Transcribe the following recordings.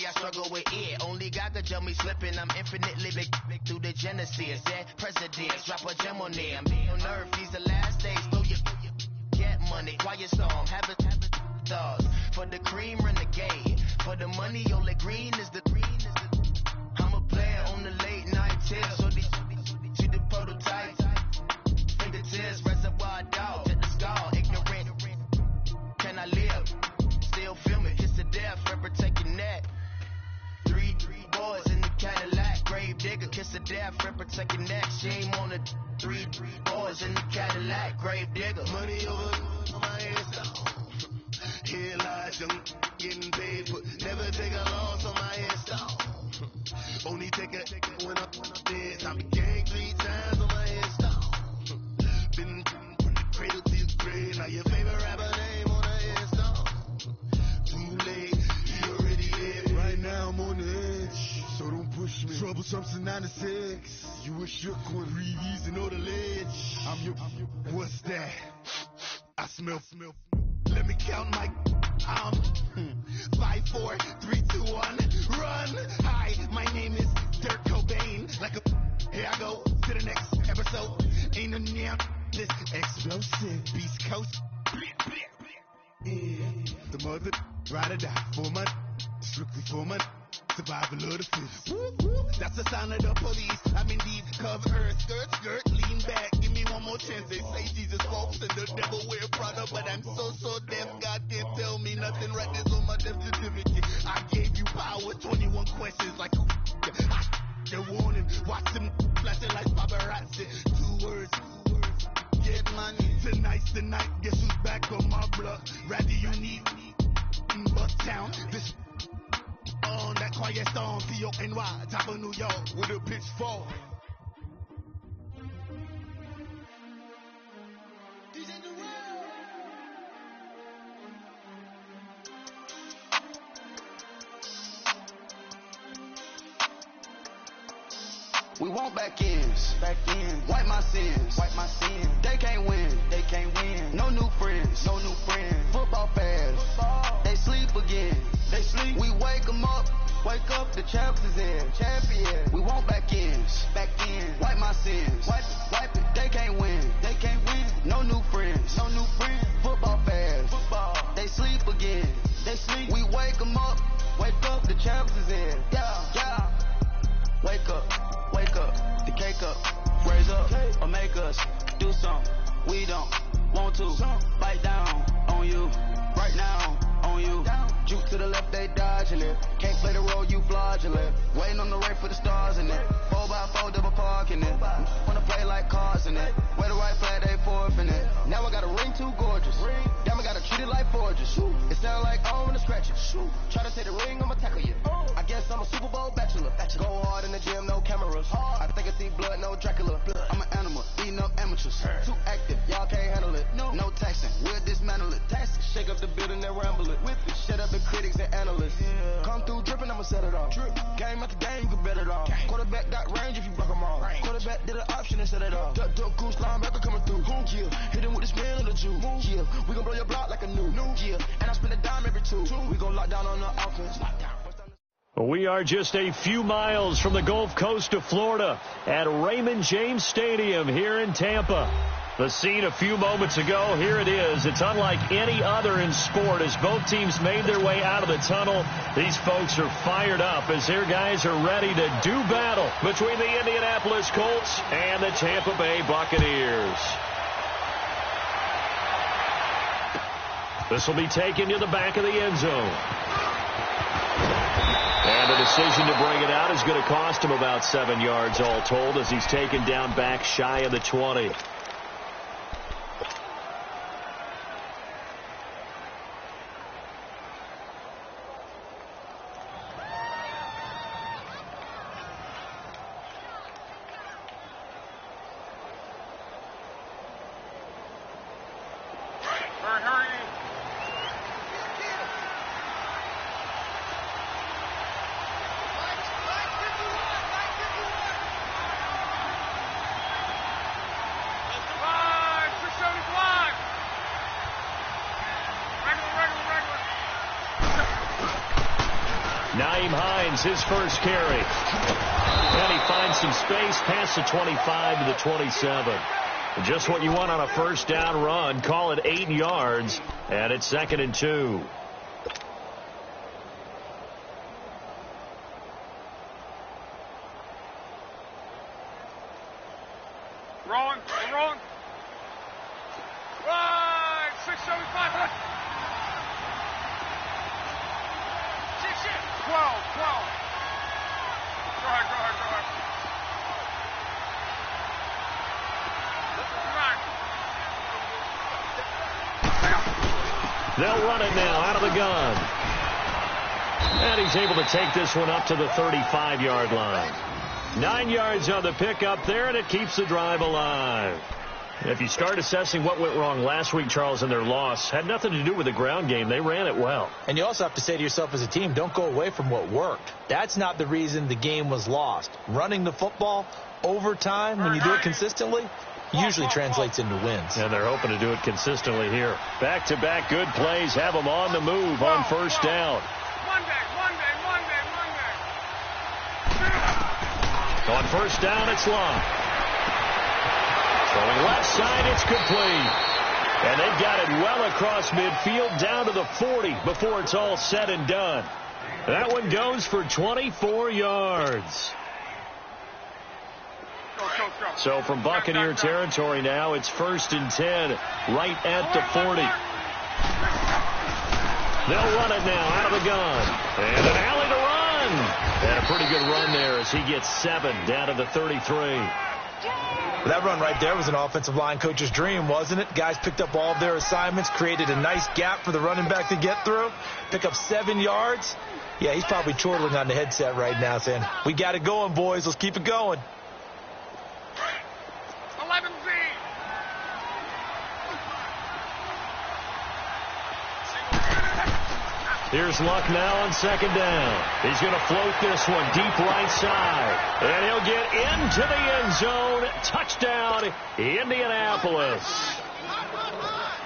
I struggle with it. Only God could jump me slipping. I'm infinitely big through the genesis. That presidents drop a gem on there. I'm on earth, these the last days. Throw your get money, quiet storm, have it thoughts. For the cream, renegade. For the money, only green is the I'm a player on the late night tip. So these see the prototype. Fingertips, reservoir dog, check the skull, ignorant. Can I live? Still film it, kiss to death, forever take your neck. Three boys in the Cadillac, grave digger, kiss to death, forever take your neck. Shame on the three boys in the Cadillac, grave digger. Money over my headstone. Here lies young, getting paid, but never take a loss on my headstone. Only take a when I'm dead. I been gang 3 times on my headstone. Been from the cradle to your grave. Now your favorite rapper name on a headstone. Too late, he already dead. Right now I'm on the edge, so don't push me. Troublesome since 96. You a shook one, breathe easy, know the ledge. I'm your, what's that? I smell. Let me count my 5, 4, 3, 2, 1, run. Hi, my name is Dirk Cobain. Like a here I go to the next episode. Ain't no damn this explosive Beast Coast. Yeah, the mother ride or die for my strictly for my survival of the fittest. That's the sign of the police. I'm indeed cover skirt, lean back. Give me one more chance. They say Jesus walks and the devil wear Prada, but I'm so deaf. God can't tell me nothing. Right this on my death certificate. I gave you power. 21 questions like they're warning. Watch them flashing like paparazzi. 2 words. Get money. Tonight's the night. Guess who's back on my block? Rather you need Bucktown. This on that quiet storm, P-O-N-Y, top of New York, with a pitchfork. We want back ends, wipe my sins, They can't win, No new friends, Football fans, they sleep again, We wake them up, the champs is in, We want back ends, wipe my sins, wipe it. They can't win, No new friends, Football fans, they sleep again, We wake them up, the champs is in, yeah. Wake up, the cake up, raise up, or make us do something we don't want to. Bite down on you, right now on you. Juke to the left, they dodging it. Can't play the role, you fraudulent. Waiting on the right for the stars in it. 4x4 double parking it. Wanna play like cars in it. Where the right flag, they forfeiting it. Now I got a ring too gorgeous. Damn, I gotta treat it like forges. It sound like I'm gonna scratch it. Try to take the ring, I'ma tackle you. I guess I'm a Super Bowl bachelor. Go hard in the gym, no cameras. I think I see blood, no Dracula. I'm an animal, eating up amateurs. Too active, y'all can't handle it. No taxing, we'll dismantle it. Shake up the building and ramble it. Shut up the critics and analysts. Come through dripping, I'ma set it off. Game after game, you can bet it off. Quarterback got range if you broke them off. Quarterback did an option and set it off. Duck goose linebacker coming through. Yeah, hit him with the spin of the Jew. Yeah, we gon' blow your block like a new. Yeah, and I spend a dime every 2. We gon' lock down on the offense. We are just a few miles from the Gulf Coast of Florida at Raymond James Stadium here in Tampa. The scene a few moments ago, here it is. It's unlike any other in sport as both teams made their way out of the tunnel. These folks are fired up as their guys are ready to do battle between the Indianapolis Colts and the Tampa Bay Buccaneers. This will be taken to the back of the end zone. And the decision to bring it out is going to cost him about 7 yards all told as he's taken down back shy of the 20. Nyheim Hines, his first carry. And he finds some space past the 25 to the 27. Just what you want on a first down run. Call it 8 yards, and it's 2nd and 2. Rolling. Right, 675. 12. Go ahead. They'll run it now out of the gun. And he's able to take this one up to the 35-yard line. 9 yards on the pickup there, and it keeps the drive alive. If you start assessing what went wrong last week, Charles, in their loss, had nothing to do with the ground game. They ran it well. And you also have to say to yourself as a team, don't go away from what worked. That's not the reason the game was lost. Running the football over time, when you do it consistently, usually translates into wins. And they're hoping to do it consistently here. Back-to-back good plays have them on the move on first down. Monday. On first down, it's Long. Throwing left side, it's complete. And they've got it well across midfield down to the 40 before it's all said and done. That one goes for 24 yards. Go. So from Buccaneer territory now, it's 1st and 10, right at the 40. They'll run it now out of the gun. And an alley to run. And a pretty good run there as he gets 7 down to the 33. That run right there was an offensive line coach's dream, wasn't it? Guys picked up all of their assignments, created a nice gap for the running back to get through, pick up 7 yards. Yeah, he's probably chortling on the headset right now saying, we got it going, boys. Let's keep it going. 11Z. Here's Luck now on 2nd down. He's going to float this one deep right side. And he'll get into the end zone. Touchdown, Indianapolis.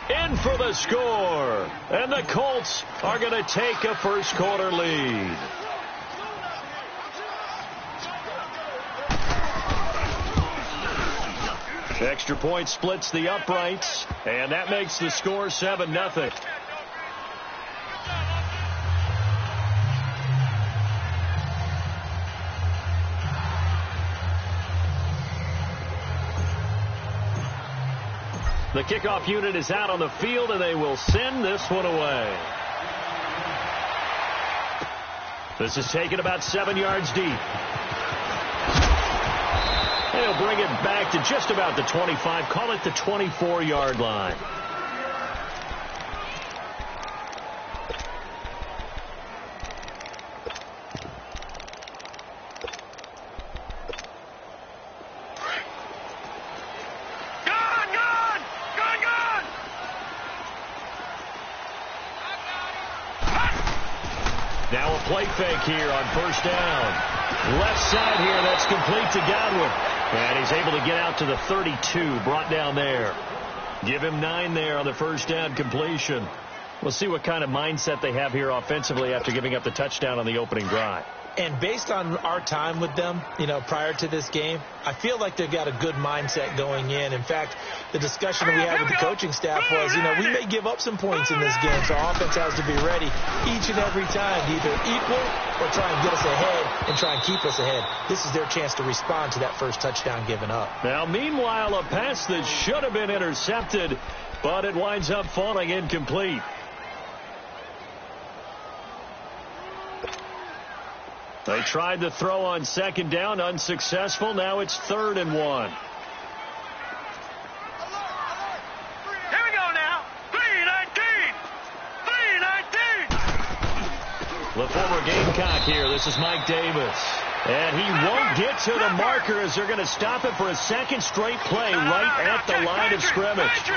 In for the score. And the Colts are going to take a first quarter lead. Extra point splits the uprights. And that makes the score 7-0. The kickoff unit is out on the field, and they will send this one away. This is taken about 7 yards deep. They'll bring it back to just about the 25. Call it the 24-yard line. Now a play fake here on first down. Left side here, that's complete to Godwin. And he's able to get out to the 32, brought down there. Give him 9 there on the first down completion. We'll see what kind of mindset they have here offensively after giving up the touchdown on the opening drive. And based on our time with them, prior to this game, I feel like they've got a good mindset going in. In fact, the discussion that we had with the coaching staff was, we may give up some points in this game, so our offense has to be ready each and every time to either equal or try and get us ahead and try and keep us ahead. This is their chance to respond to that first touchdown given up. Now, meanwhile, a pass that should have been intercepted, but it winds up falling incomplete. They tried to throw on second down, unsuccessful. Now it's 3rd and 1. Here we go now. 3-19. The former Gamecock here. This is Mike Davis. And he won't get to the marker as they're going to stop it for a second straight play right at the line of scrimmage.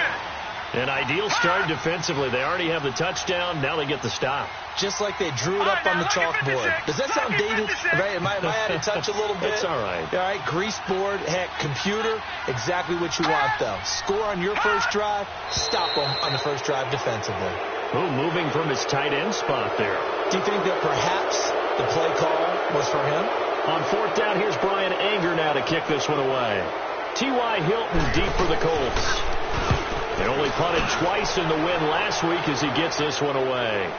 An ideal start defensively. They already have the touchdown. Now they get the stop. Just like they drew it up on the chalkboard. Does that sound dated? Right? Am I out of touch a little bit? It's all right. All right, grease board, heck, computer, exactly what you want, though. Score on your first drive, stop them on the first drive defensively. Moving from his tight end spot there. Do you think that perhaps the play call was for him. On fourth down, here's Brian Anger now to kick this one away. T.Y. Hilton deep for the Colts. They only punted twice in the win last week as he gets this one away.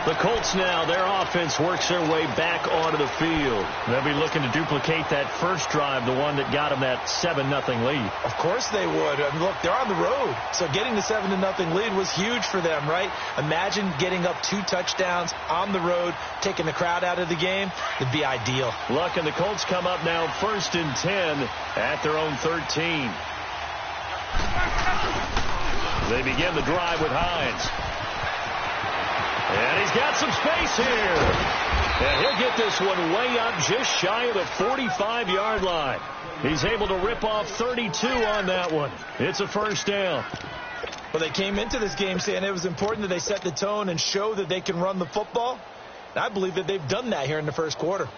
The Colts now, their offense works their way back onto the field. They'll be looking to duplicate that first drive, the one that got them that 7-0 lead. Of course they would. I mean, look, they're on the road. So getting the 7-0 lead was huge for them, right? Imagine getting up 2 touchdowns on the road, taking the crowd out of the game. It'd be ideal. Look, and the Colts come up now 1st and 10 at their own 13. They begin the drive with Hines. And he's got some space here. And he'll get this one way up just shy of the 45-yard line. He's able to rip off 32 on that one. It's a first down. Well, they came into this game saying it was important that they set the tone and show that they can run the football. And I believe that they've done that here in the first quarter.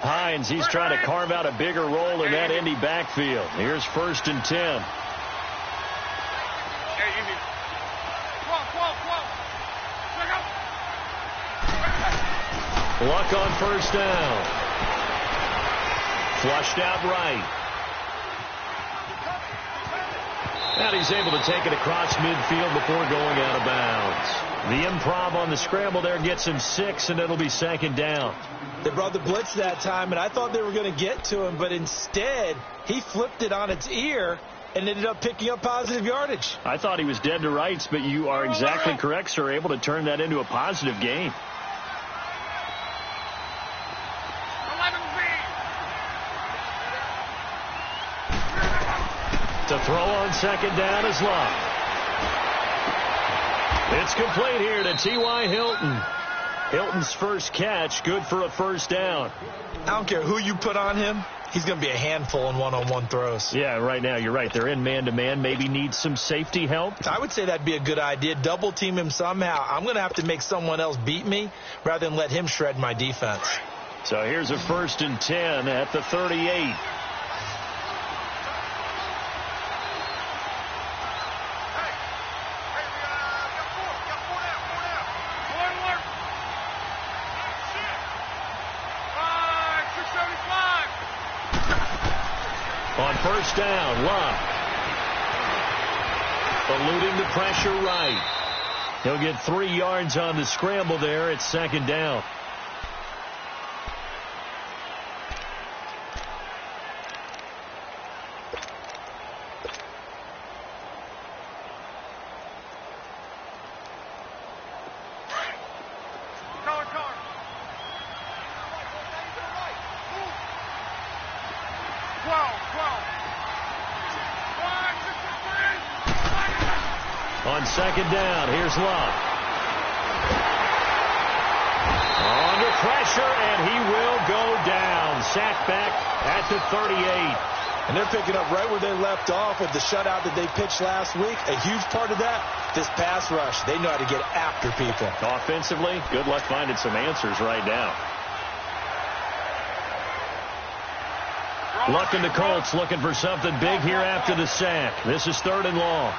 Hines, he's trying to carve out a bigger role in that Indy backfield. Here's 1st and 10. Luck on first down. Flushed out right. And he's able to take it across midfield before going out of bounds. The improv on the scramble there gets him 6, and it'll be 2nd down. They brought the blitz that time, and I thought they were going to get to him, but instead he flipped it on its ear and ended up picking up positive yardage. I thought he was dead to rights, but you are exactly correct, sir, able to turn that into a positive gain. To throw on 2nd down is Luck. It's complete here to T.Y. Hilton. Hilton's first catch, good for a first down. I don't care who you put on him. He's going to be a handful in one-on-one throws. Yeah, right now you're right. They're in man-to-man. Maybe need some safety help. I would say that'd be a good idea. Double team him somehow. I'm going to have to make someone else beat me rather than let him shred my defense. So here's a 1st and 10 at the 38. On first down, Luck. Eluding the pressure right. He'll get 3 yards on the scramble there. It's 2nd down. On 2nd down, here's Luck. Under pressure, and he will go down. Sacked back at the 38. And they're picking up right where they left off with the shutout that they pitched last week. A huge part of that, this pass rush. They know how to get after people. Offensively, good luck finding some answers right now. Luck and the Colts looking for something big here after the sack. This is 3rd and long.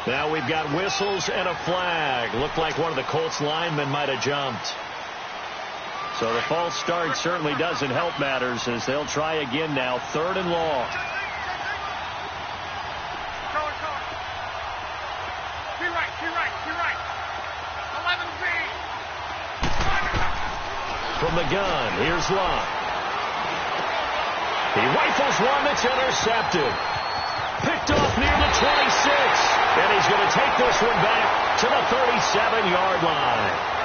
Now we've got whistles and a flag. Looked like one of the Colts linemen might have jumped. So the false start certainly doesn't help matters as they'll try again now. 3rd and long. From the gun, here's Luck. He rifles one that's intercepted. Picked off near the 26. And he's going to take this one back to the 37-yard line.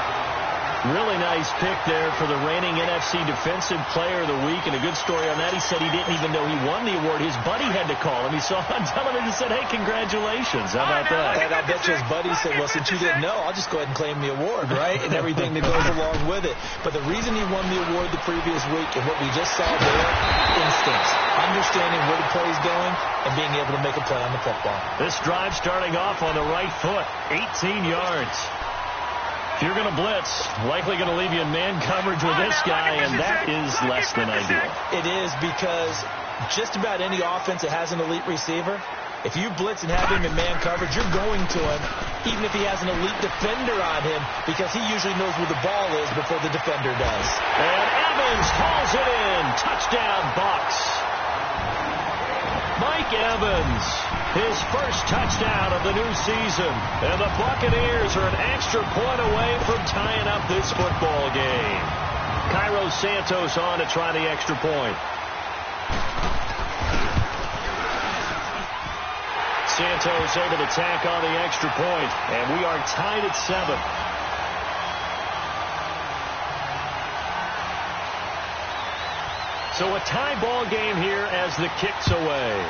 Really nice pick there for the reigning NFC Defensive Player of the Week. And a good story on that. He said he didn't even know he won the award. His buddy had to call him. He saw on television and said, hey, congratulations. How about that? And I bet you his buddy said, well, since you didn't know, I'll just go ahead and claim the award, right? And everything that goes along with it. But the reason he won the award the previous week and what we just saw there, instincts. Understanding where the play is going and being able to make a play on the football. This drive starting off on the right foot. 18 yards. If you're going to blitz, likely going to leave you in man coverage with this guy, and that is less than ideal. It is, because just about any offense that has an elite receiver, if you blitz and have him in man coverage, you're going to him, even if he has an elite defender on him, because he usually knows where the ball is before the defender does. And Evans hauls it in. Touchdown, Bucs. Mike Evans, his first touchdown of the new season. And the Buccaneers are an extra point away from tying up this football game. Cairo Santos on to try the extra point. Santos able to tack on the extra point, and we are tied at 7. So a tie ball game here as the kick's away.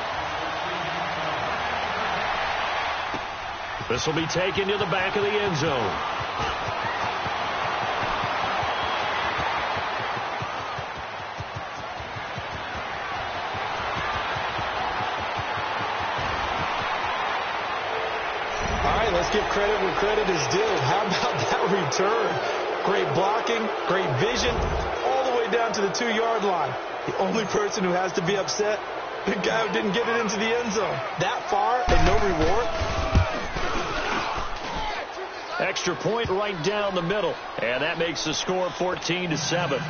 This will be taken to the back of the end zone. Let's give credit where credit is due. How about that return? Great blocking, great vision, all the way down to the 2-yard line. The only person who has to be upset, the guy who didn't get it into the end zone. That far and no reward. Extra point right down the middle, and that makes the score 14-7.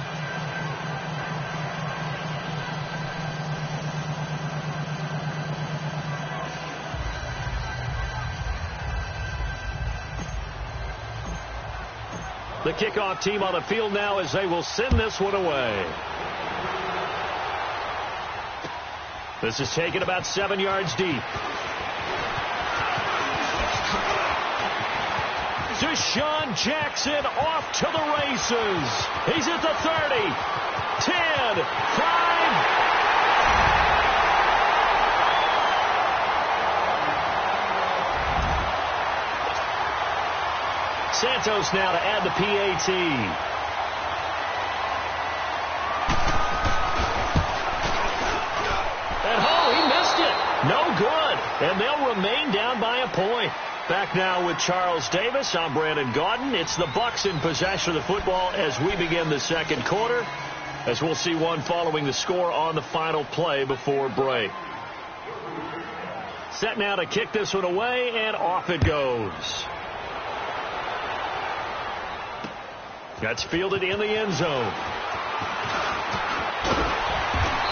The kickoff team on the field now as they will send this one away. This is taken about 7 yards deep. Deshaun Jackson off to the races. He's at the 30, 10, 5. Santos now to add the PAT. And he missed it. No good. And they'll remain down by a point. Back now with Charles Davis. I'm Brandon Gaudin. It's the Bucs in possession of the football as we begin the second quarter, as we'll see one following the score on the final play before break. Set now to kick this one away, and off it goes. That's fielded in the end zone.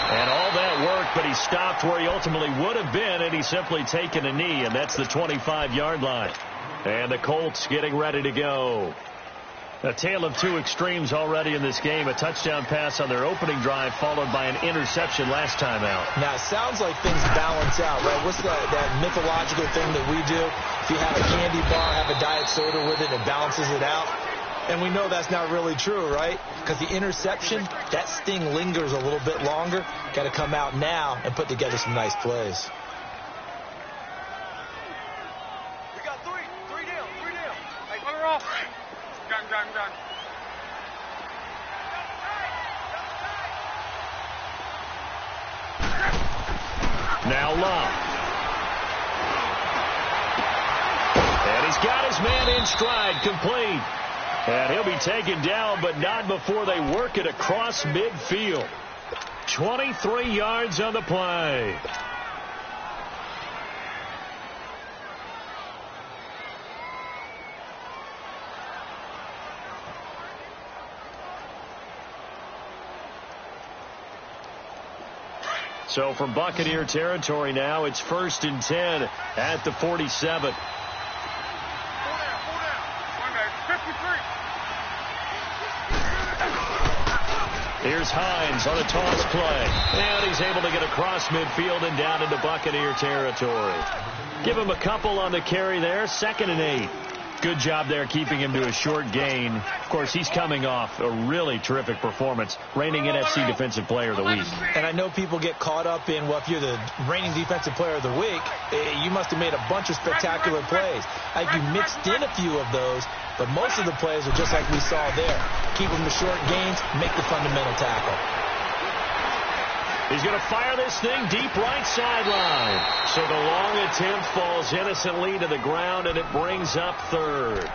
And all that work, but he stopped where he ultimately would have been, and he's simply taken a knee, and that's the 25-yard line. And the Colts getting ready to go. A tale of two extremes already in this game. A touchdown pass on their opening drive, followed by an interception last time out. Now, it sounds like things balance out, right? What's that mythological thing that we do? If you have a candy bar, have a diet soda with it, it balances it out. And we know that's not really true, right? Because the interception, that sting lingers a little bit longer. Got to come out now and put together some nice plays. We got three down. Hey, put her off. Gun. Now Love. And he's got his man in stride, complete. And he'll be taken down, but not before they work it across midfield. 23 yards on the play. So from Buccaneer territory now, it's 1st and 10 at the 47. Here's Hines on a toss play. And he's able to get across midfield and down into Buccaneer territory. Give him a couple on the carry there. 2nd and 8. Good job there keeping him to a short gain. Of course, he's coming off a really terrific performance, reigning NFC Defensive Player of the Week. And I know people get caught up in, well, if you're the reigning Defensive Player of the Week, you must have made a bunch of spectacular plays. Like you mixed in a few of those, but most of the plays are just like we saw there. Keep them to short gains, make the fundamental tackle. He's going to fire this thing deep right sideline. So the long attempt falls innocently to the ground, and it brings up 3rd.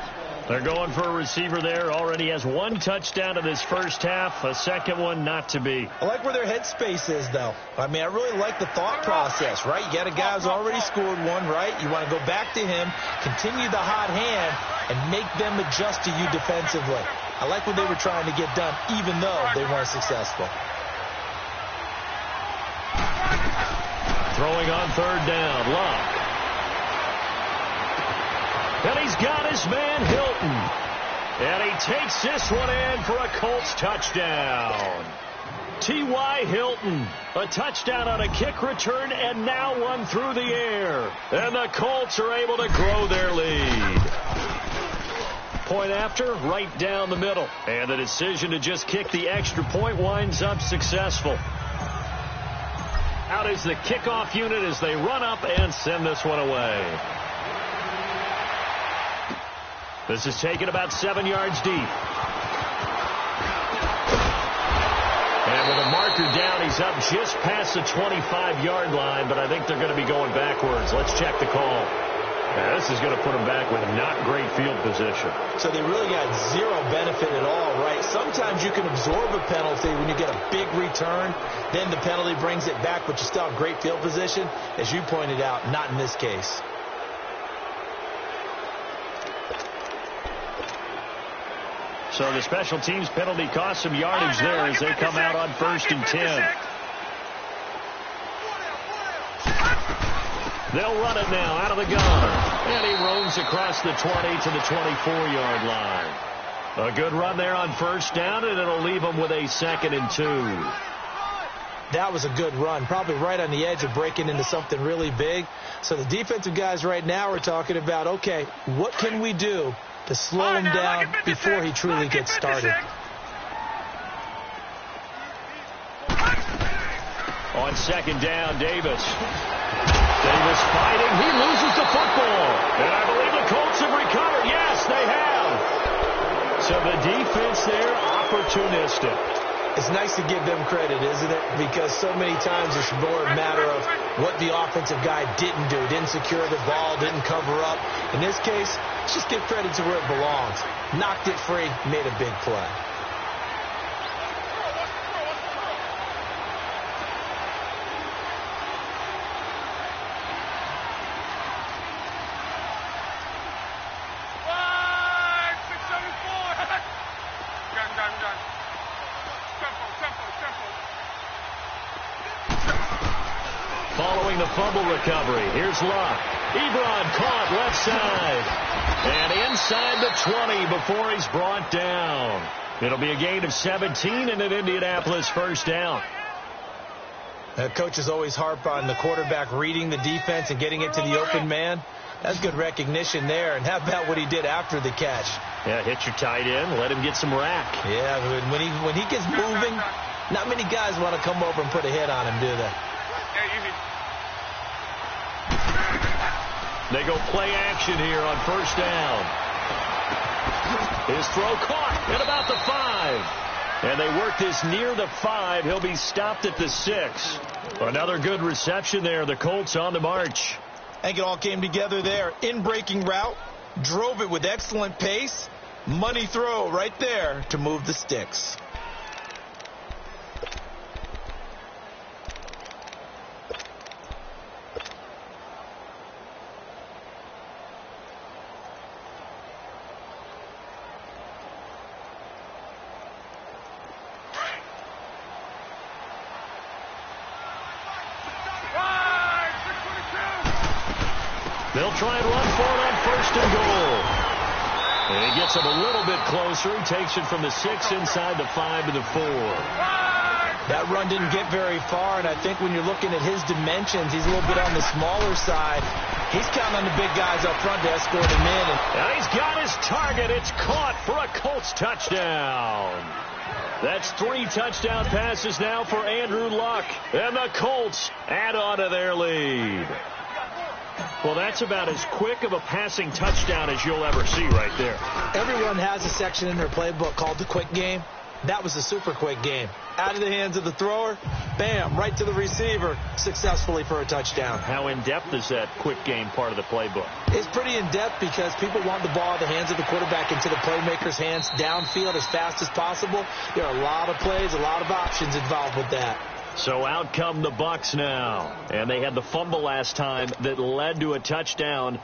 They're going for a receiver there. Already has one touchdown in this first half. A second one not to be. I like where their headspace is, though. I mean, I really like the thought process, right? You got a guy who's already scored one, right? You want to go back to him, continue the hot hand, and make them adjust to you defensively. I like what they were trying to get done, even though they weren't successful. Throwing on third down. Luck. And he's got his man Hilton. And he takes this one in for a Colts touchdown. T.Y. Hilton, a touchdown on a kick return, and now one through the air. And the Colts are able to grow their lead. Point after, right down the middle. And the decision to just kick the extra point winds up successful. Out is the kickoff unit as they run up and send this one away. This is taken about 7 yards deep. And with a marker down, he's up just past the 25-yard line, but I think they're going to be going backwards. Let's check the call. Now, this is going to put them back with not great field position. So they really got zero benefit at all, right? Sometimes you can absorb a penalty when you get a big return. Then the penalty brings it back, but you still have great field position. As you pointed out, not in this case. So the special teams penalty cost some yardage there as they come out on 1st and 10. They'll run it now out of the gun. And he roams across the 20 to the 24-yard line. A good run there on first down, and it'll leave them with a 2nd and 2. That was a good run, probably right on the edge of breaking into something really big. So the defensive guys right now are talking about, okay, what can we do to slow him down before he truly gets started? On 2nd down, Davis fighting. He loses the football. And I believe the Colts have recovered. Yes, they have. So the defense there, opportunistic. It's nice to give them credit, isn't it? Because so many times it's more a matter of what the offensive guy didn't do. Didn't secure the ball, didn't cover up. In this case, let's just give credit to where it belongs. Knocked it free, made a big play. Following the fumble recovery, here's Luck. Ebron caught left side. And inside the 20 before he's brought down. It'll be a gain of 17 and an Indianapolis first down. Coaches always harp on the quarterback reading the defense and getting it to the open man. That's good recognition there. And how about what he did after the catch? Yeah, hit your tight end, let him get some rack. Yeah, when he gets moving, not many guys want to come over and put a hit on him, do they? They go play action here on first down. His throw caught at about the 5. And they work this near the 5. He'll be stopped at the 6. Another good reception there. The Colts on the march. I think it all came together there. In-breaking route. Drove it with excellent pace. Money throw right there to move the sticks. They'll try and run for it on 1st and goal. And he gets him a little bit closer. He takes it from the 6 inside the 5 to the 4. That run didn't get very far, and I think when you're looking at his dimensions, he's a little bit on the smaller side. He's counting on the big guys up front to escort him in. And he's got his target. It's caught for a Colts touchdown. That's 3 touchdown passes now for Andrew Luck. And the Colts add on to their lead. Well, that's about as quick of a passing touchdown as you'll ever see right there. Everyone has a section in their playbook called the quick game. That was a super quick game. Out of the hands of the thrower, bam, right to the receiver, successfully for a touchdown. How in-depth is that quick game part of the playbook? It's pretty in-depth because people want the ball in the hands of the quarterback into the playmaker's hands downfield as fast as possible. There are a lot of plays, a lot of options involved with that. So out come the Bucs now. And they had the fumble last time that led to a touchdown.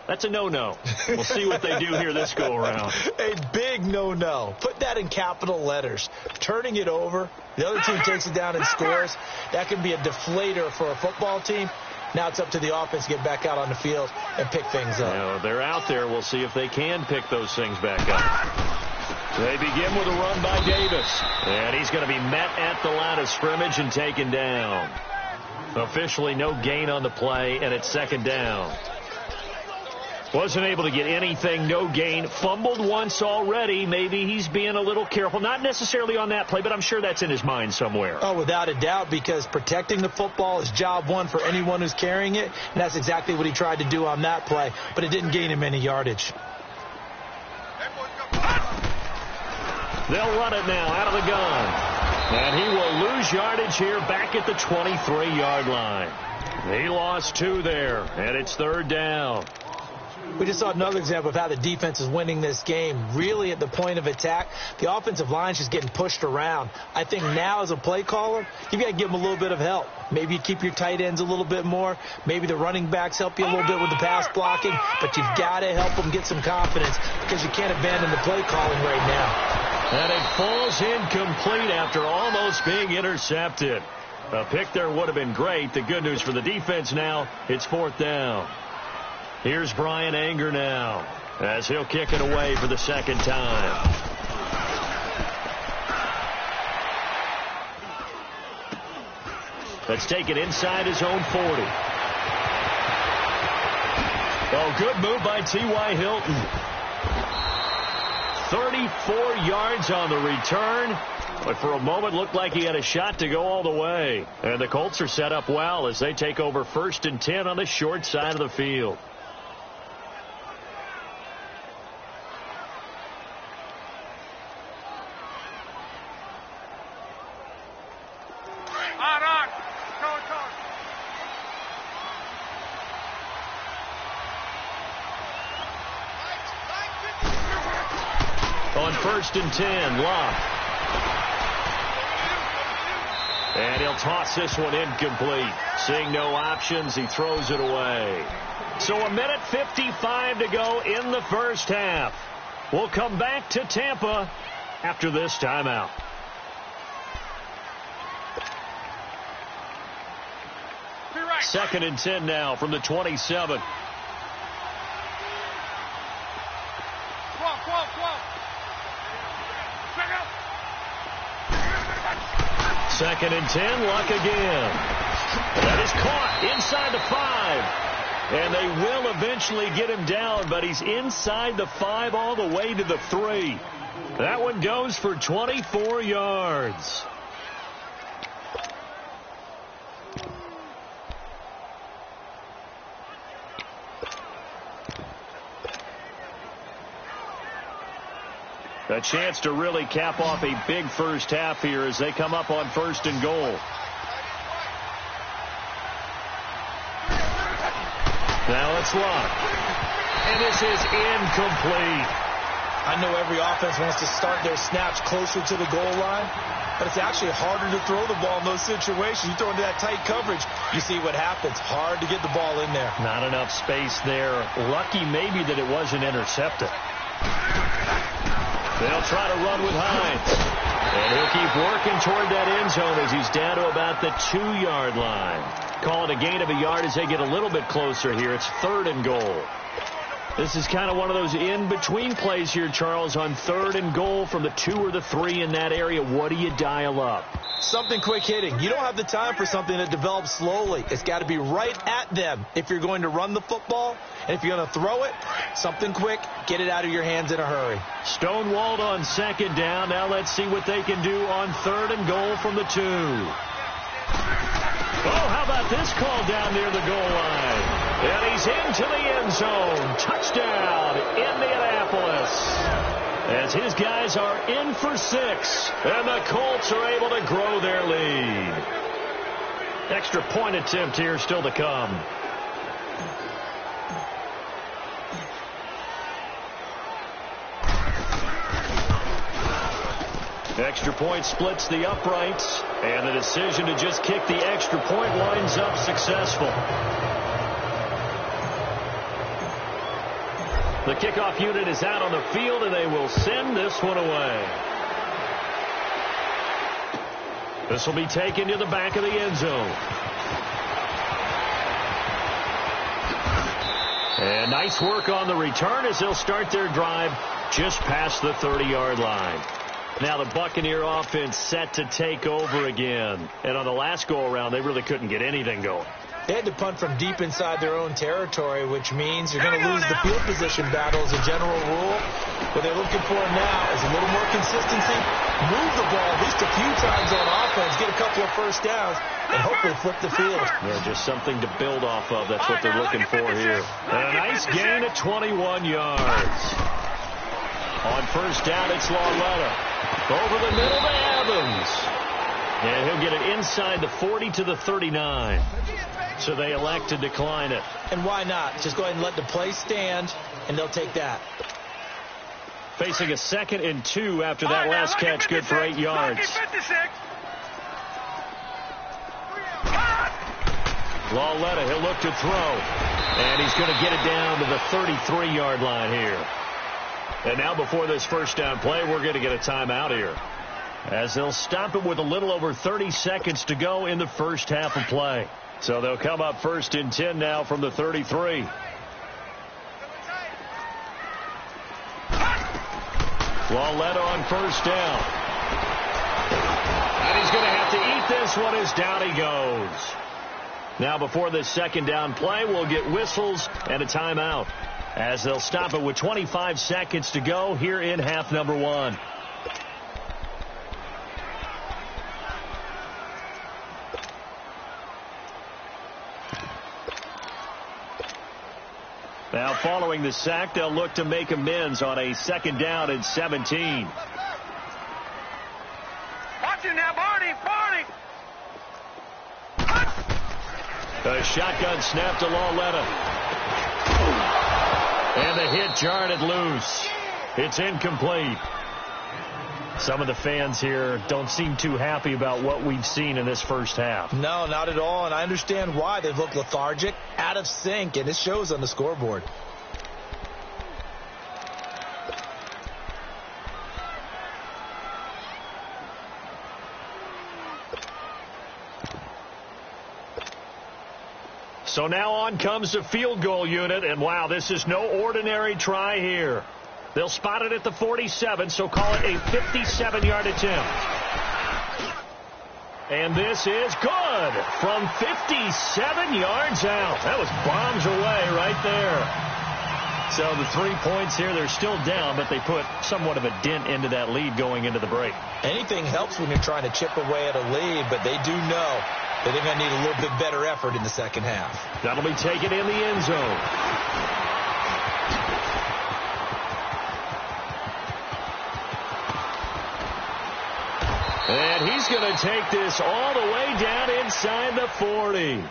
That's a no-no. We'll see what they do here this go-around. A big no-no. Put that in capital letters. Turning it over, the other team takes it down and scores. That can be a deflator for a football team. Now it's up to the offense to get back out on the field and pick things up. Now, they're out there. We'll see if they can pick those things back up. They begin with a run by Davis. And he's going to be met at the line of scrimmage and taken down. Officially no gain on the play, and it's second down. Wasn't able to get anything, no gain. Fumbled once already. Maybe he's being a little careful. Not necessarily on that play, but I'm sure that's in his mind somewhere. Oh, without a doubt, because protecting the football is job one for anyone who's carrying it. And that's exactly what he tried to do on that play, but it didn't gain him any yardage. They'll run it now out of the gun. And he will lose yardage here back at the 23-yard line. He lost 2 there, and it's third down. We just saw another example of how the defense is winning this game. Really at the point of attack, the offensive line's just getting pushed around. I think now as a play caller, you've got to give them a little bit of help. Maybe you keep your tight ends a little bit more. Maybe the running backs help you a little bit with the pass blocking. But you've got to help them get some confidence because you can't abandon the play calling right now. And it falls incomplete after almost being intercepted. A pick there would have been great. The good news for the defense now, it's fourth down. Here's Brian Anger now as he'll kick it away for the second time. Let's take it inside his own 40. Oh, good move by T.Y. Hilton. 34 yards on the return. But for a moment, looked like he had a shot to go all the way. And the Colts are set up well as they take over 1st and 10 on the short side of the field. On 1st and 10, Locke. And he'll toss this one incomplete. Seeing no options, he throws it away. So 1:55 to go in the first half. We'll come back to Tampa after this timeout. Second and 10 now from the 27. Second and 10, Luck again. That is caught inside the 5. And they will eventually get him down, but he's inside the 5 all the way to the 3. That one goes for 24 yards. A chance to really cap off a big first half here as they come up on 1st and goal. Now it's Luck. And this is incomplete. I know every offense wants to start their snaps closer to the goal line, but it's actually harder to throw the ball in those situations. You throw into that tight coverage, you see what happens. Hard to get the ball in there. Not enough space there. Lucky maybe that it wasn't intercepted. They'll try to run with Hines. And he'll keep working toward that end zone as he's down to about the 2-yard line. Call it a gain of a yard as they get a little bit closer here. It's 3rd and goal. This is kind of one of those in-between plays here, Charles, on 3rd and goal from the 2 or the 3 in that area. What do you dial up? Something quick hitting. You don't have the time for something that develops slowly. It's got to be right at them if you're going to run the football. And if you're going to throw it, something quick, get it out of your hands in a hurry. Stonewalled on 2nd down. Now let's see what they can do on 3rd and goal from the 2. Oh, how about this call down near the goal line? And he's into the end zone. Touchdown, Indianapolis. as his guys are in for 6. And the Colts are able to grow their lead. Extra point attempt here still to come. Extra point splits the uprights, and the decision to just kick the extra point winds up successful. The kickoff unit is out on the field, and they will send this one away. This will be taken to the back of the end zone. And nice work on the return as they'll start their drive just past the 30-yard line. Now the Buccaneer offense set to take over again. And on the last go-around, they really couldn't get anything going. They had to punt from deep inside their own territory, which means you're going to lose the field position battle as a general rule. What they're looking for now is a little more consistency, move the ball at least a few times on offense, get a couple of first downs, and hopefully flip the field. Yeah, just something to build off of. That's what they're looking for here. And a nice gain at 21 yards. On first down, it's Lauletta. Over the middle to Evans. And he'll get it inside the 40 to the 39. So they elect to decline it. And why not? Just go ahead and let the play stand, and they'll take that. Facing a 2nd and 2 after that last catch, good for 8 yards. Lauletta, he'll look to throw. And he's going to get it down to the 33-yard line here. And now before this first down play, we're going to get a timeout here, as they'll stop it with a little over 30 seconds to go in the first half of play. So they'll come up 1st and 10 now from the 33. Lauletta on first down. And he's going to have to eat this one as down he goes. Now before this second down play, we'll get whistles and a timeout, as they'll stop it with 25 seconds to go here in half number 1. Now following the sack, they'll look to make amends on a 2nd down and 17. Watch him now, Barney! A shotgun snap to Lauletta. And the hit jarred it loose. It's incomplete. Some of the fans here don't seem too happy about what we've seen in this first half. No, not at all, and I understand why. They've looked lethargic, out of sync, and it shows on the scoreboard. So now on comes the field goal unit, and wow, this is no ordinary try here. They'll spot it at the 47, so call it a 57-yard attempt. And this is good from 57 yards out. That was bombs away right there. So the 3 points here, they're still down, but they put somewhat of a dent into that lead going into the break. Anything helps when you're trying to chip away at a lead, but they do know that they're going to need a little bit better effort in the second half. That'll be taken in the end zone. And he's going to take this all the way down inside the 40.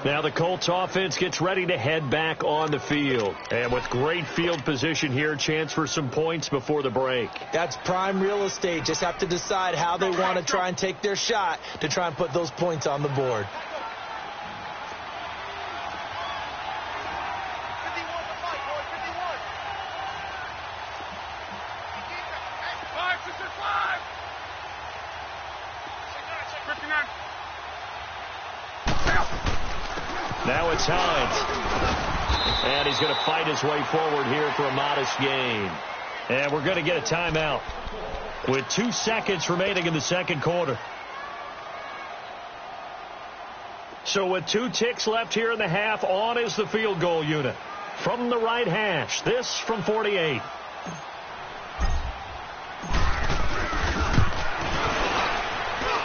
Now the Colts offense gets ready to head back on the field. And with great field position here, chance for some points before the break. That's prime real estate. Just have to decide how they want to try and take their shot to try and put those points on the board. Now it's Hines. And he's going to fight his way forward here for a modest gain. And we're going to get a timeout with 2 seconds remaining in the second quarter. So with 2 ticks left here in the half, on is the field goal unit. From the right hash, this from 48.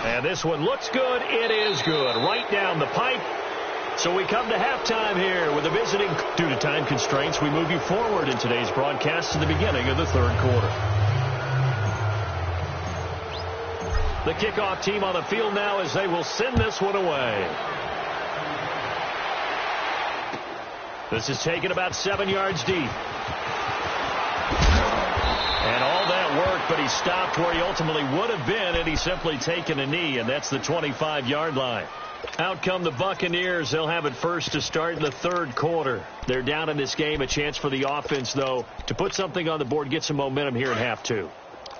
And this one looks good. It is good. Right down the pipe. So we come to halftime here with a visiting. Due to time constraints, we move you forward in today's broadcast to the beginning of the third quarter. The kickoff team on the field now as they will send this one away. This is taken about 7 yards deep. And all that work, but he stopped where he ultimately would have been had he simply taken a knee, and that's the 25-yard line. Out come the Buccaneers. They'll have it first to start in the third quarter. They're down in this game. A chance for the offense, though, to put something on the board, get some momentum here in half two.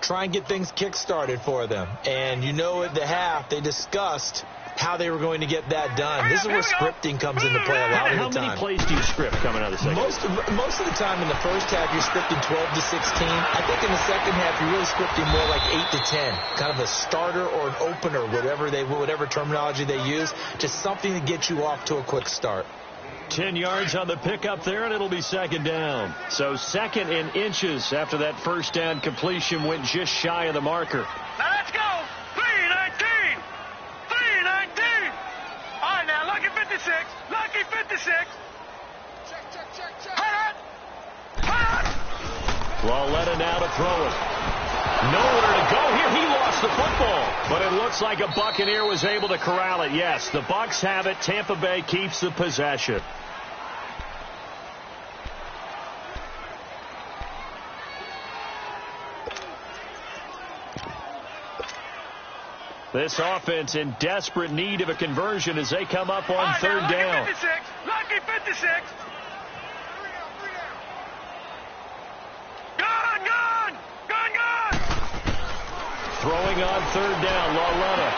Try and get things kick-started for them. And you know at the half, they discussed how they were going to get that done. This is where scripting comes into play a lot of the time. How many plays do you script coming out of the second? Most of the time in the first half, you're scripting 12 to 16. I think in the second half, you're really scripting more like 8 to 10. Kind of a starter or an opener, whatever terminology they use. Just something to get you off to a quick start. 10 yards on the pickup there, and it'll be second down. So second in inches after that first down completion went just shy of the marker. Now let's go. 3:19. 3:19. All right, now, lucky 56. Lucky 56. Check. Hut. Lauletta now to throw it. Nowhere to go here. He lost the football. But it looks like a Buccaneer was able to corral it. Yes, the Bucs have it. Tampa Bay keeps the possession. This offense in desperate need of a conversion as they come up on third down. Lucky 56. Gone. Throwing on third down, Lauletta.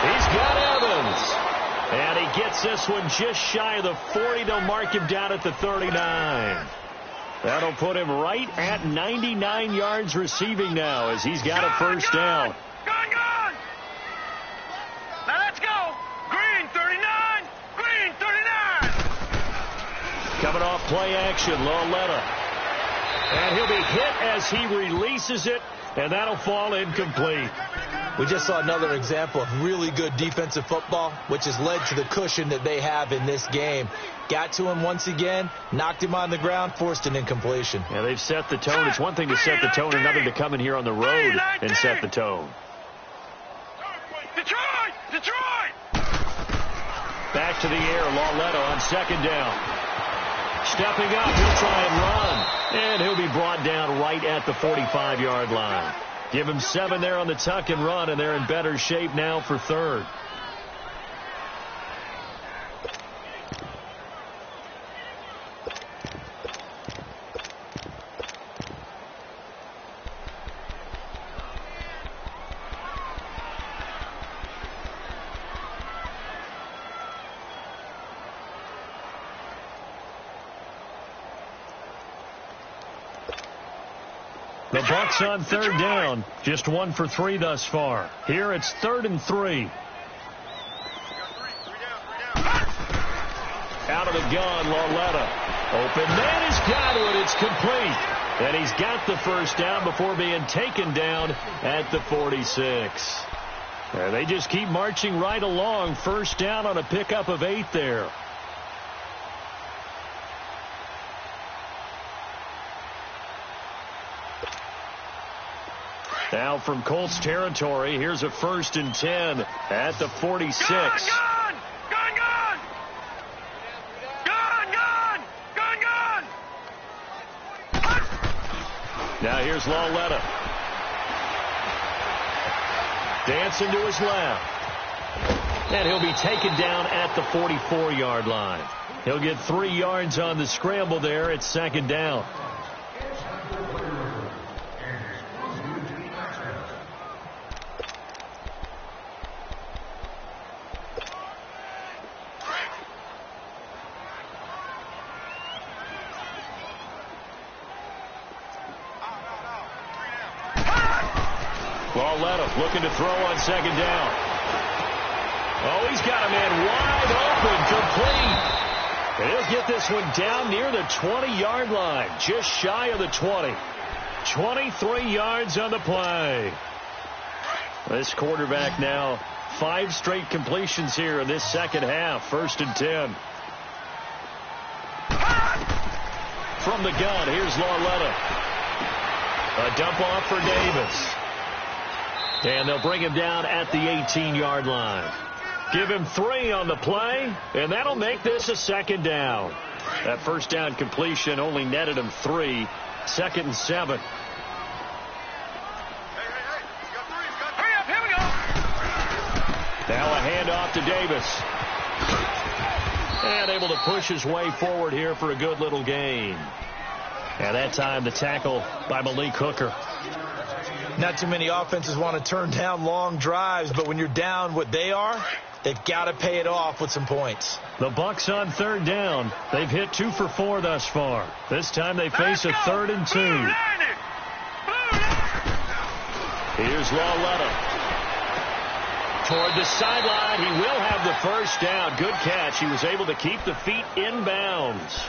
He's got Evans. And he gets this one just shy of the 40. They'll mark him down at the 39. That'll put him right at 99 yards receiving now as he's got a first down. Gone. Now let's go. Green 39. Green 39. Coming off play action, Lauletta. And he'll be hit as he releases it, and that'll fall incomplete. We just saw another example of really good defensive football, which has led to the cushion that they have in this game. Got to him once again, knocked him on the ground, forced an incompletion. Yeah, they've set the tone. It's one thing to set the tone, another to come in here on the road and set the tone. Detroit! Back to the air, Lauletta on second down. Stepping up, he'll try and run. And he'll be brought down right at the 45-yard line. Give him 7 there on the tuck and run, and they're in better shape now for third. The Bucs on third down, just 1 for 3 thus far. Here it's 3rd and 3. Out of the gun, Lauletta. Open man, he's got it. It's complete. And he's got the first down before being taken down at the 46. They just keep marching right along. First down on a pickup of 8 there. Now from Colts territory, here's a 1st and 10 at the 46. Gone! Now here's Lauletta. Dancing to his left. And he'll be taken down at the 44-yard line. He'll get 3 yards on the scramble there. It's second down. Lauletta looking to throw on second down. Oh, he's got a man wide open, complete. And he'll get this one down near the 20-yard line, just shy of the 20. 23 yards on the play. This quarterback now 5 straight completions here in this second half. 1st and 10 from the gun. Here's Lauletta. A dump off for Davis. And they'll bring him down at the 18-yard line. Give him 3 on the play, and that'll make this a second down. That first down completion only netted him 3. 2nd and 7. Now a handoff to Davis. And able to push his way forward here for a good little gain. And that time the tackle by Malik Hooker. Not too many offenses want to turn down long drives, but when you're down what they are, they've got to pay it off with some points. The Bucks on 3rd down. They've hit 2 for 4 thus far. This time they face a 3rd and 2. Here's Lauletta. Toward the sideline. He will have the first down. Good catch. He was able to keep the feet in bounds.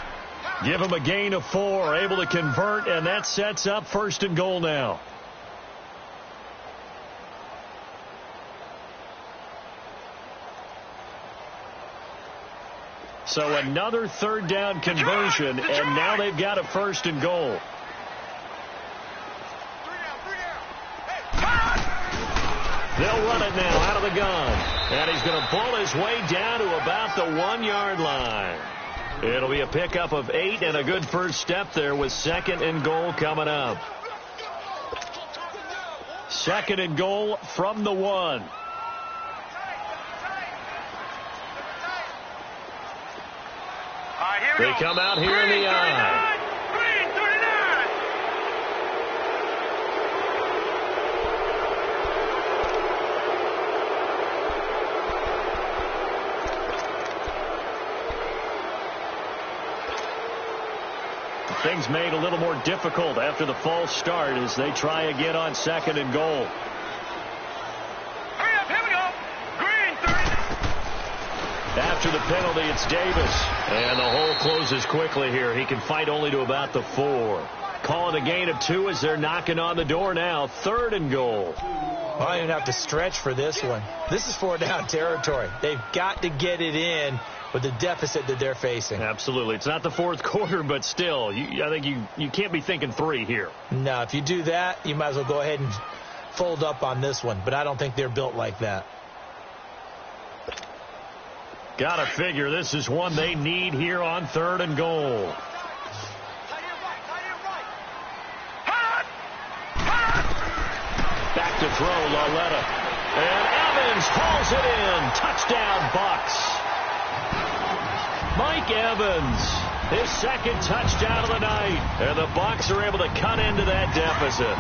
Give him a gain of 4. Able to convert, and that sets up 1st and goal now. So another 3rd down conversion, and now they've got a 1st and goal. They'll run it now out of the gun. And he's going to pull his way down to about the 1-yard line. It'll be a pickup of 8 and a good first step there with 2nd and goal coming up. 2nd and goal from the 1. They come out here in the eye. Things made a little more difficult after the false start as they try again on 2nd and goal. Hurry up, here we go. Green, 30. After the penalty, it's Davis. And the hole closes quickly here. He can fight only to about the 4. Calling a gain of 2 as they're knocking on the door now. 3rd and goal. Well, I don't even have to stretch for this one. This is 4-down territory. They've got to get it in with the deficit that they're facing. Absolutely. It's not the 4th quarter, but still, I think you can't be thinking 3 here. No, if you do that, you might as well go ahead and fold up on this one. But I don't think they're built like that. Gotta figure this is one they need here on 3rd and goal. Back to throw, Lauletta. And Evans hauls it in. Touchdown, Bucks. Mike Evans, his 2nd touchdown of the night. And the Bucks are able to cut into that deficit.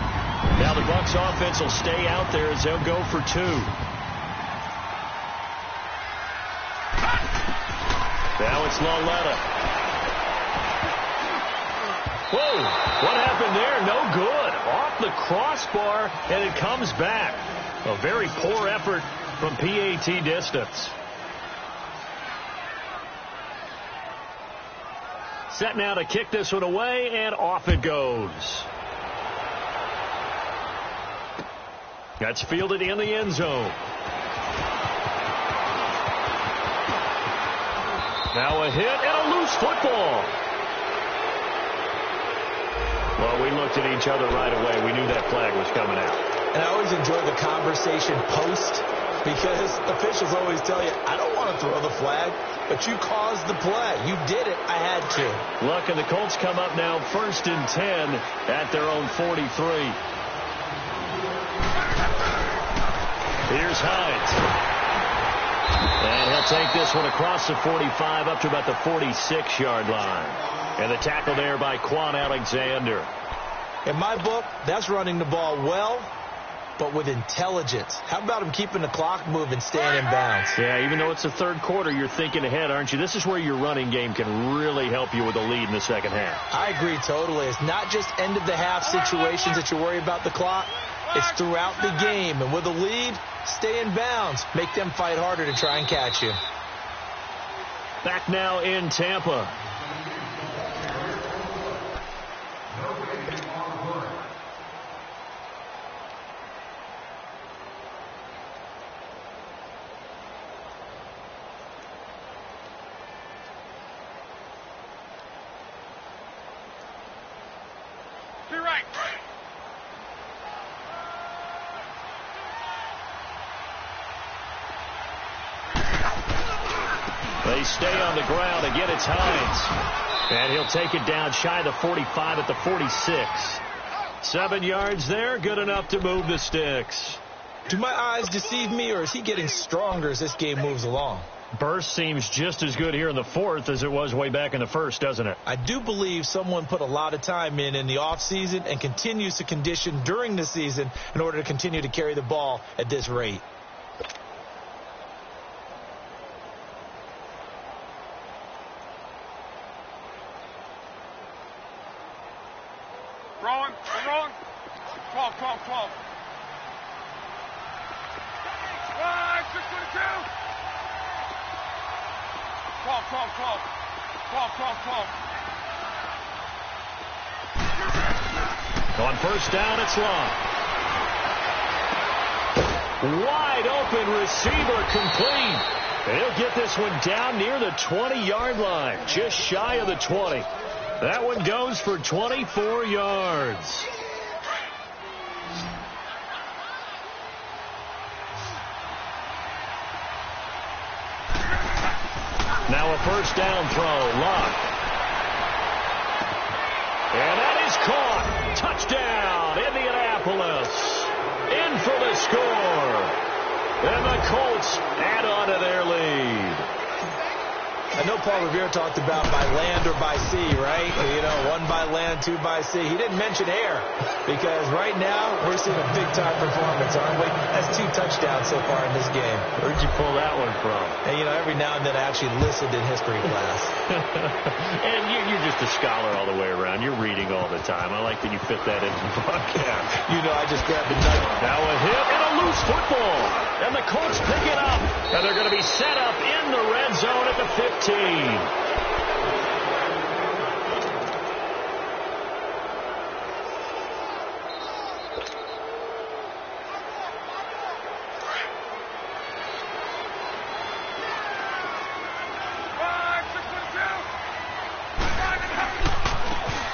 Now the Bucks offense will stay out there as they'll go for 2. Now it's Lauletta. Whoa, what happened there? No good. Off the crossbar, and it comes back. A very poor effort from PAT distance. Set now to kick this one away, and off it goes. That's fielded in the end zone. Now a hit and a loose football. Well, we looked at each other right away. We knew that flag was coming out. And I always enjoy the conversation post because officials always tell you, I don't want to throw the flag, but you caused the play. You did it. I had to. Look, and the Colts come up now 1st and 10 at their own 43. Here's Hines. And he'll take this one across the 45 up to about the 46-yard line. And the tackle there by Quan Alexander. In my book, that's running the ball well, but with intelligence. How about him keeping the clock moving, staying in bounds? Yeah, even though it's the 3rd quarter, you're thinking ahead, aren't you? This is where your running game can really help you with a lead in the 2nd half. I agree totally. It's not just end-of-the-half situations that you worry about the clock. It's throughout the game. And with a lead, stay in bounds. Make them fight harder to try and catch you. Back now in Tampa. They stay on the ground. Again, it's Hines. And he'll take it down shy of the 45 at the 46. 7 yards there, good enough to move the sticks. Do my eyes deceive me, or is he getting stronger as this game moves along? Burst seems just as good here in the fourth as it was way back in the first, doesn't it? I do believe someone put a lot of time in the offseason and continues to condition during the season in order to continue to carry the ball at this rate. Rolling. 12. 622. 12. On first down, it's long. Wide open receiver complete. He'll get this one down near the 20-yard line, just shy of the 20. That one goes for 24 yards. Now a first down throw, Locke. And that is caught. Touchdown, Indianapolis. In for the score. And the Colts add on to their lead. I know Paul Revere talked about by land or by sea, right? You know, 1 by land, 2 by sea. He didn't mention air because right now we're seeing a big-time performance, aren't we? That's 2 touchdowns so far in this game. Where'd you pull that one from? And, you know, every now and then I actually listened in history class. And you're just a scholar all the way around. You're reading all the time. I like that you fit that into the broadcast. You know, I just grabbed a nugget. Now a hit and a loose football. And the Colts pick it up. And they're going to be set up in the red zone at the 15.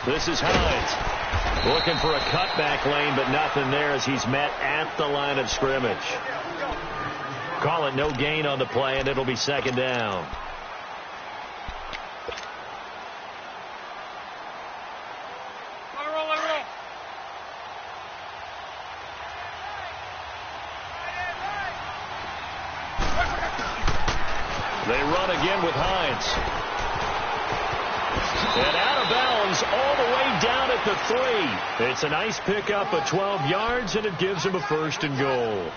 This is Hines looking for a cutback lane, but nothing there as he's met at the line of scrimmage. Call it no gain on the play, and it'll be second down. They run again with Hines. And out of bounds all the way down at the 3. It's a nice pickup of 12 yards, and it gives him a first and goal.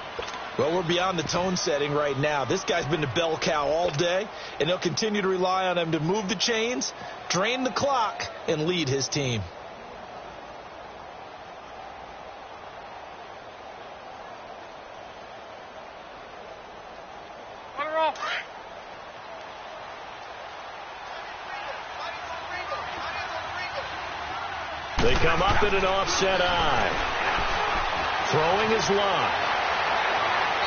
Well, we're beyond the tone setting right now. This guy's been the bell cow all day, and they'll continue to rely on him to move the chains, drain the clock, and lead his team. They come up in an offset eye. Throwing is Locke.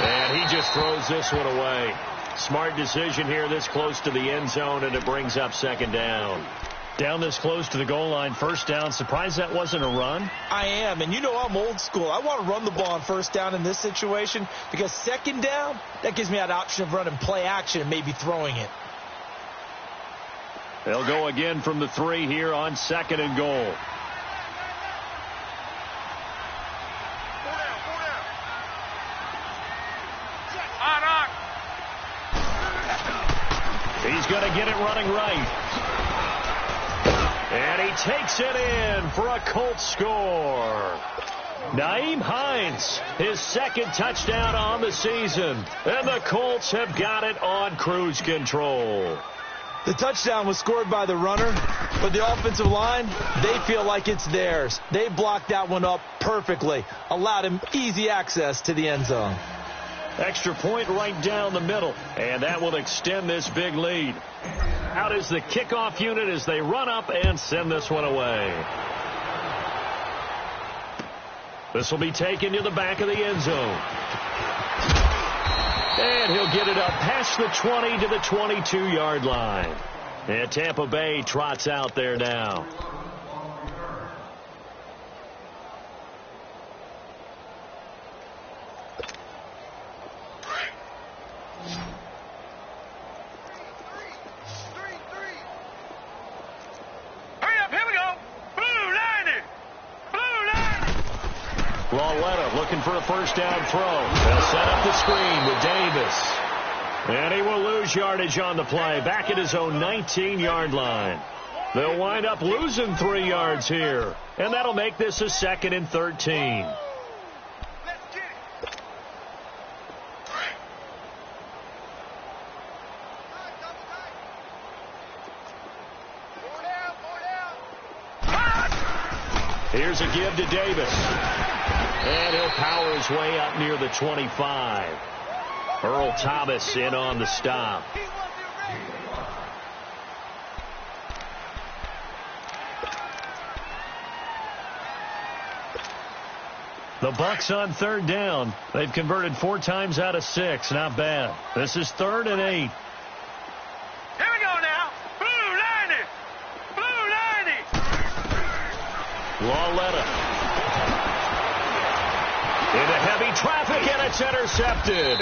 And he just throws this one away. Smart decision here this close to the end zone, and it brings up second down. Down this close to the goal line, first down. Surprised that wasn't a run? I am, and you know I'm old school. I want to run the ball on first down in this situation because second down, that gives me that option of running play action and maybe throwing it. They'll go again from the 3 here on second and goal. He's going to get it running right. And he takes it in for a Colts score. Nyheim Hines, his second touchdown on the season. And the Colts have got it on cruise control. The touchdown was scored by the runner, but the offensive line, they feel like it's theirs. They blocked that one up perfectly, allowed him easy access to the end zone. Extra point right down the middle, and that will extend this big lead. Out is the kickoff unit as they run up and send this one away. This will be taken to the back of the end zone. And he'll get it up past the 20 to the 22-yard line. And Tampa Bay trots out there now. looking for a first down throw. They'll set up the screen with Davis. And he will lose yardage on the play, back at his own 19-yard line. They'll wind up losing 3 yards here, and that'll make this a 2nd and 13. Here's a give to Davis. And he'll power his way up near the 25. Earl Thomas in on the stop. The Bucs on 3rd down. They've converted 4 times out of 6. Not bad. This is 3rd and 8. Here we go now. Blue 90. Blue 90. Lauletta. Into heavy traffic, and it's intercepted.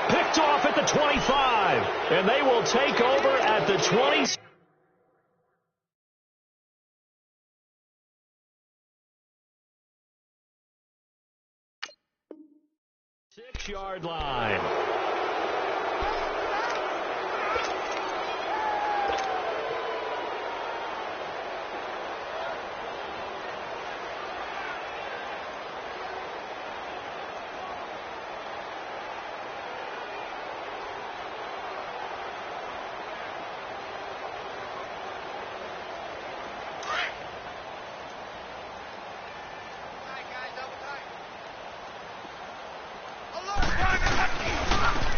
Picked off at the 25. And they will take over at the 20. 6-yard line.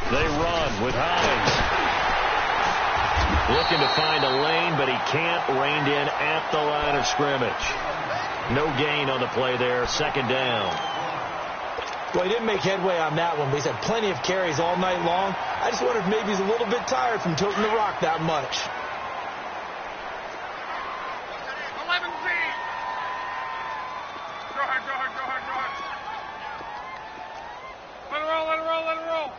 They run with Hollins. Looking to find a lane, but he can't. Reined in at the line of scrimmage. No gain on the play there. 2nd down. Well, he didn't make headway on that one, but he's had plenty of carries all night long. I just wonder if maybe he's a little bit tired from toting the rock that much. 11 feet. Go ahead, go ahead, go ahead, go ahead. Let it roll, let it roll, let it roll.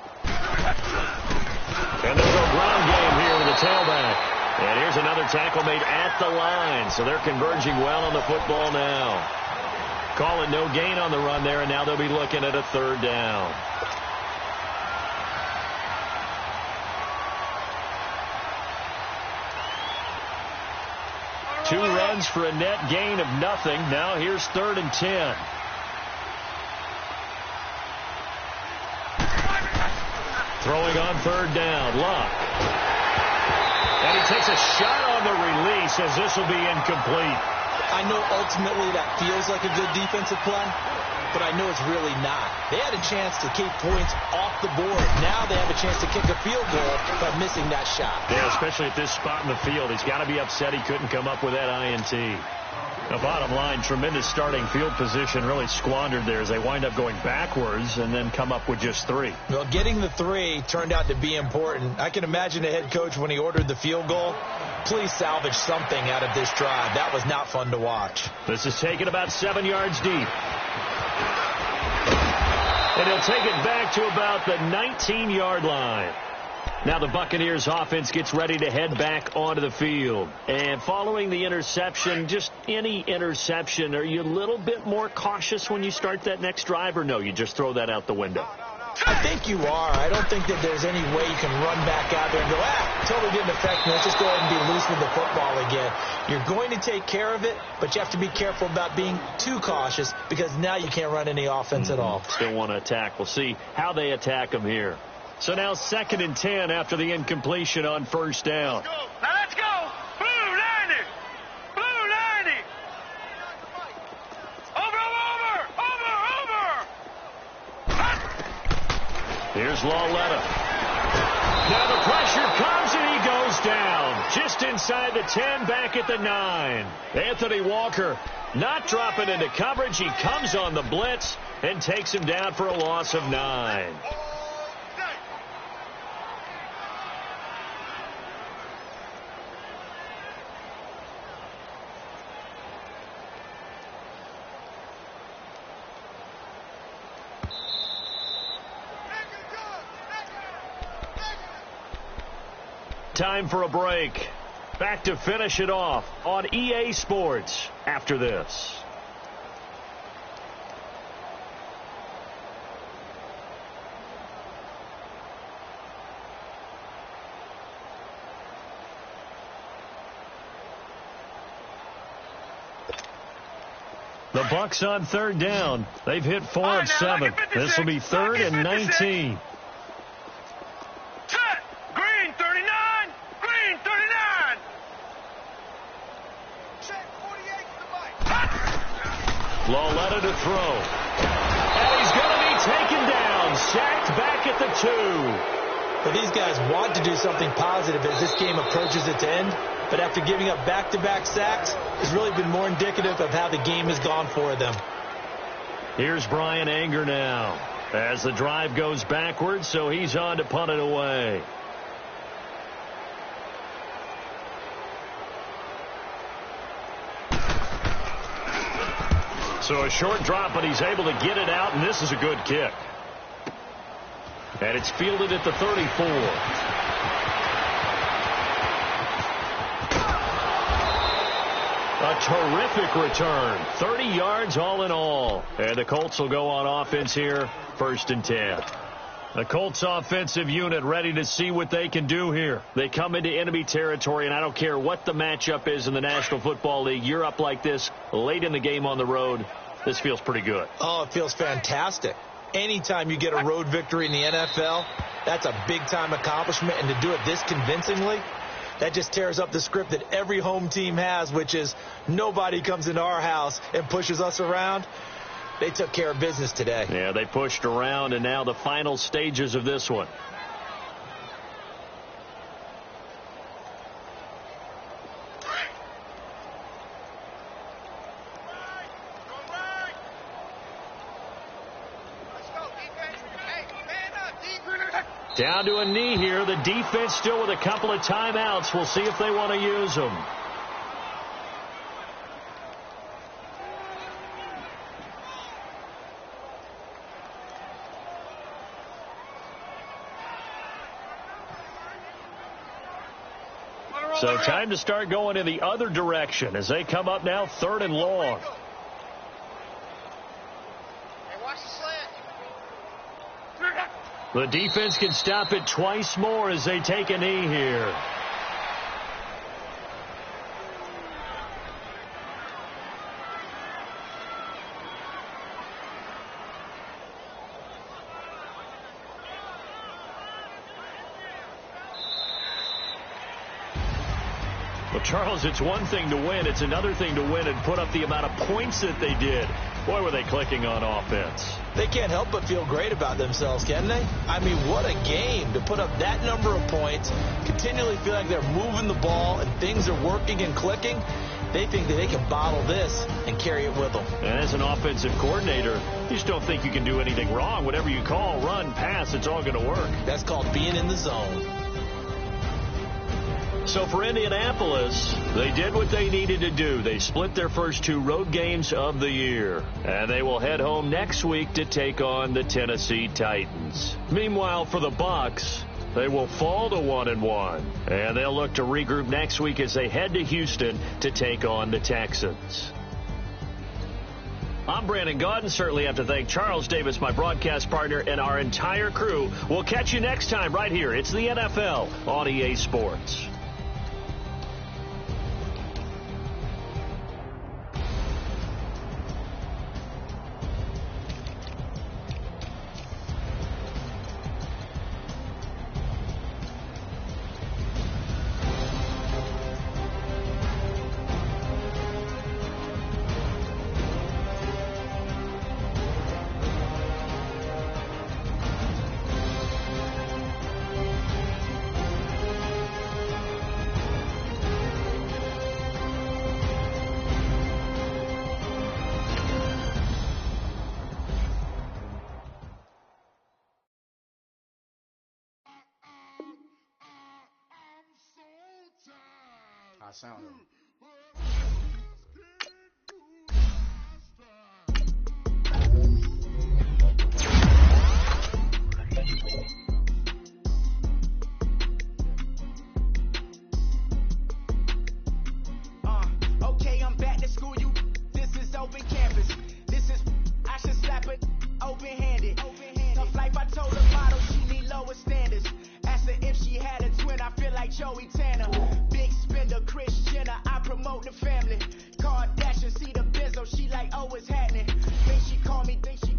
And they'll go ground game here with the tailback. And here's another tackle made at the line. So they're converging well on the football now. Call it no gain on the run there, and now they'll be looking at a 3rd down. Two runs for a net gain of nothing. Now here's 3rd and 10. Throwing on 3rd down, Luck. And he takes a shot on the release as this will be incomplete. I know ultimately that feels like a good defensive play, but I know it's really not. They had a chance to keep points off the board. Now they have a chance to kick a field goal by missing that shot. Yeah, especially at this spot in the field. He's got to be upset he couldn't come up with that INT. The bottom line, tremendous starting field position really squandered there as they wind up going backwards and then come up with just 3. Well, getting the 3 turned out to be important. I can imagine the head coach when he ordered the field goal. Please salvage something out of this drive. That was not fun to watch. This is taken about 7 yards deep. And he'll take it back to about the 19-yard line. Now the Buccaneers offense gets ready to head back onto the field. And following the interception, just any interception, are you a little bit more cautious when you start that next drive, or no, you just throw that out the window? I think you are. I don't think that there's any way you can run back out there and go, totally didn't affect me. Let's just go ahead and be loose with the football again. You're going to take care of it, but you have to be careful about being too cautious because now you can't run any offense at all. Still want to attack. We'll see how they attack them here. So now 2nd and 10 after the incompletion on 1st down. Now let's go. Blue 90. Blue 90. Over. Here's Lauletta. Now the pressure comes and he goes down. Just inside the 10, back at the 9. Anthony Walker not dropping into coverage. He comes on the blitz and takes him down for a loss of 9. Time for a break. Back to finish it off on EA Sports after this. The Bucs on third down. They've hit 4 of 7. This will be 3rd and 19. Set. Green 39. Green 39. Check 48 to the mic. Loletta to throw. And he's going to be taken down. Sacked back at the 2. But these guys want to do something positive as this game approaches its end. But after giving up back-to-back sacks, it's really been more indicative of how the game has gone for them. Here's Brian Anger now as the drive goes backwards, so he's on to punt it away. So a short drop, but he's able to get it out, and this is a good kick. And it's fielded at the 34. A terrific return. 30 yards all in all. And the Colts will go on offense here, 1st and 10. The Colts offensive unit ready to see what they can do here. They come into enemy territory, and I don't care what the matchup is in the National Football League. You're up like this late in the game on the road. This feels pretty good. Oh, it feels fantastic. Anytime you get a road victory in the NFL, that's a big-time accomplishment. And to do it this convincingly, that just tears up the script that every home team has, which is nobody comes into our house and pushes us around. They took care of business today. Yeah, they pushed around, and now the final stages of this one. Down to a knee here. The defense still with a couple of timeouts. We'll see if they want to use them. So time to start going in the other direction as they come up now 3rd and long. The defense can stop it twice more as they take a knee here. Well, Charles, it's one thing to win. It's another thing to win and put up the amount of points that they did. Boy, were they clicking on offense. They can't help but feel great about themselves, can they? I mean, what a game to put up that number of points, continually feel like they're moving the ball and things are working and clicking. They think that they can bottle this and carry it with them. And as an offensive coordinator, you just don't think you can do anything wrong. Whatever you call, run, pass, it's all going to work. That's called being in the zone. So for Indianapolis, they did what they needed to do. They split their first 2 road games of the year. And they will head home next week to take on the Tennessee Titans. Meanwhile, for the Bucs, they will fall to 1-1. And they'll look to regroup next week as they head to Houston to take on the Texans. I'm Brandon Gaudin. Certainly have to thank Charles Davis, my broadcast partner, and our entire crew. We'll catch you next time right here. It's the NFL on EA Sports. I sound it. Okay, I'm back to school. This is open campus. This is, I should slap it open-handed. Tough life, I told her model she need lower standards. Asked her if she had a twin, I feel like Joey Tanner. Big spender, Chris Jenner, I promote the family. Kardashian, see the business. Lizzo, she like, oh, it's happening. Think she call me, think she